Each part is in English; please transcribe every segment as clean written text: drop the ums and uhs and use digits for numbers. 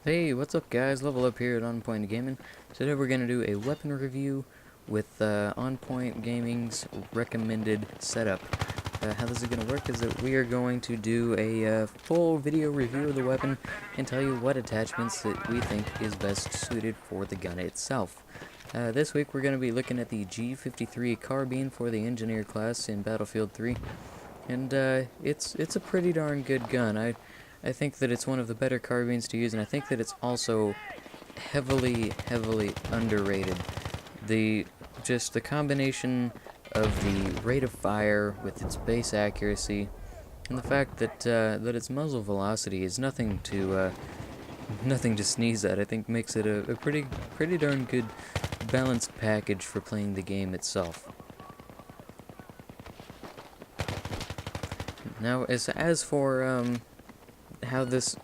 Hey, what's up guys? Level Up here at On Point Gaming. Today we're going to do a weapon review with On Point Gaming's recommended setup. How this is going to work is that we are going to do a full video review of the weapon and tell you what attachments that we think is best suited for the gun itself. This week we're going to be looking at the G53 Carbine for the Engineer class in Battlefield 3. And it's a pretty darn good gun. I think that it's one of the better carbines to use, and I think that it's also heavily underrated. Just the combination of the rate of fire with its base accuracy, and the fact that that its muzzle velocity is nothing to sneeze at, I think makes it a pretty darn good balanced package for playing the game itself. Now, as for how this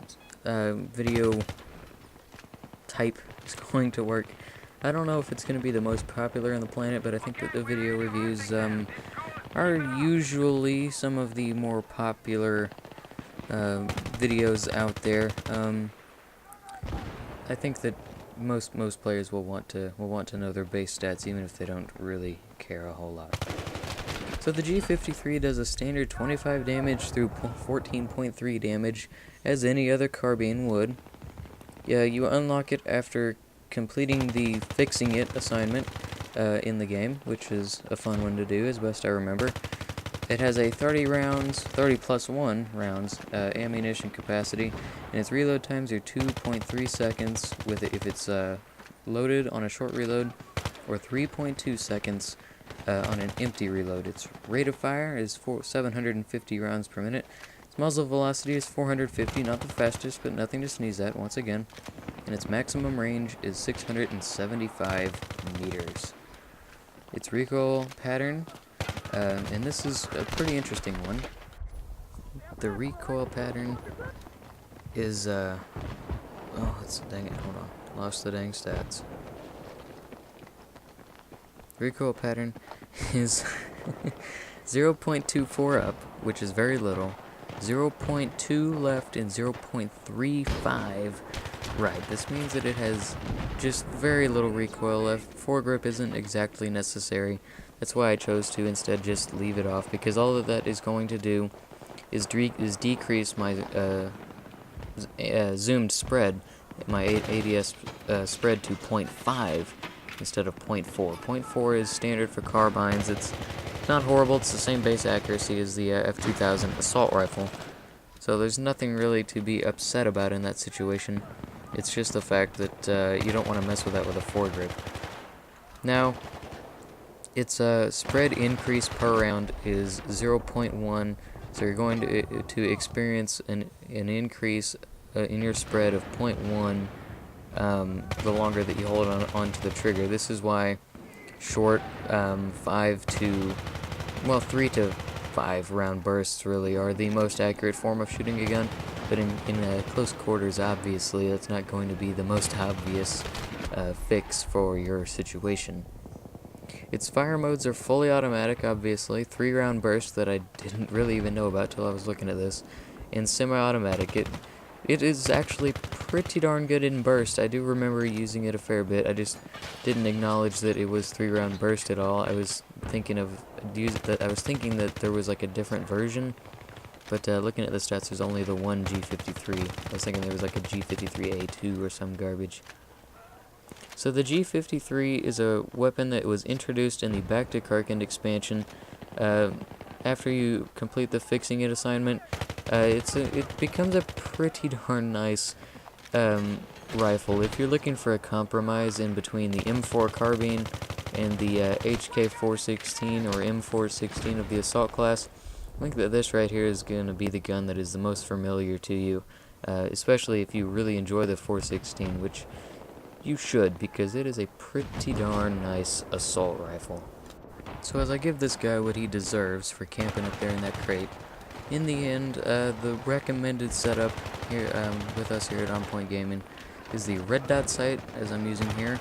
video type is going to work, I don't know if it's going to be the most popular on the planet, but I think that the video reviews are usually some of the more popular videos out there. I think that most players will want to know their base stats, even if they don't really care a whole lot. So the G53 does a standard 25 damage through 14.3 damage, as any other carbine would. Yeah, you unlock it after completing the Fixing It assignment in the game, which is a fun one to do, as best I remember. It has a 30 plus 1 rounds ammunition capacity, and its reload times are 2.3 seconds if it's loaded on a short reload, or 3.2 seconds on an empty reload. Its rate of fire is 750 rounds per minute. Its muzzle velocity is 450, not the fastest, but nothing to sneeze at once again. And its maximum range is 675 meters. Its recoil pattern, and this is a pretty interesting one. The recoil pattern is, dang it, hold on, lost the dang stats. Recoil pattern is 0.24 up, which is very little, 0.2 left, and 0.35 right. This means that it has just very little recoil left. Foregrip isn't exactly necessary. That's why I chose to instead just leave it off, because all of that is going to do is decrease my zoomed spread, my ADS spread to 0.5. instead of 0.4. 0.4 is standard for carbines. It's not horrible. It's the same base accuracy as the F2000 assault rifle. So there's nothing really to be upset about in that situation. It's just the fact that you don't want to mess with that with a foregrip. Now, its spread increase per round is 0.1, so you're going to experience an increase in your spread of 0.1 the longer that you hold onto the trigger. This is why short 3 to 5 round bursts really are the most accurate form of shooting a gun, but in close quarters, obviously, that's not going to be the most obvious fix for your situation. Its fire modes are fully automatic, obviously, 3 round bursts that I didn't really even know about till I was looking at this, and semi-automatic. It is actually pretty darn good in burst. I do remember using it a fair bit. I just didn't acknowledge that it was 3 round burst at all. I was thinking that there was like a different version, but looking at the stats, there's only the one G53. I was thinking there was like a G53A2 or some garbage. So the G53 is a weapon that was introduced in the Back to Karkand expansion. After you complete the Fixing It assignment, it becomes a pretty darn nice rifle. If you're looking for a compromise in between the M4 carbine and the HK416 or M416 of the assault class, I think that this right here is going to be the gun that is the most familiar to you, especially if you really enjoy the 416, which you should, because it is a pretty darn nice assault rifle. So as I give this guy what he deserves for camping up there in that crate, in the end, the recommended setup here with us here at On Point Gaming is the red dot sight, as I'm using here.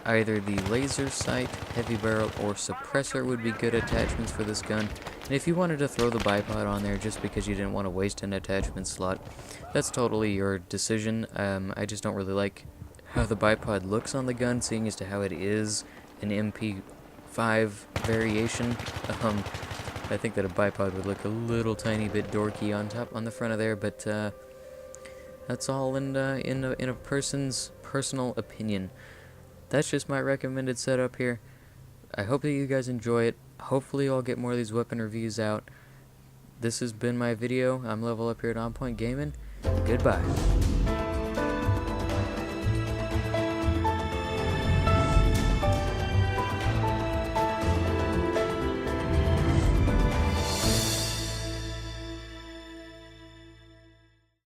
Either the laser sight, heavy barrel, or suppressor would be good attachments for this gun. And if you wanted to throw the bipod on there just because you didn't want to waste an attachment slot, that's totally your decision. I just don't really like how the bipod looks on the gun, seeing as to how it is an MP5 variation. I think that a bipod would look a little tiny bit dorky on the front of there, but that's all in a person's personal opinion. That's just my recommended setup here. I hope that you guys enjoy it. Hopefully I'll get more of these weapon reviews out. This has been my video. I'm Level Up here at On Point Gaming. Goodbye.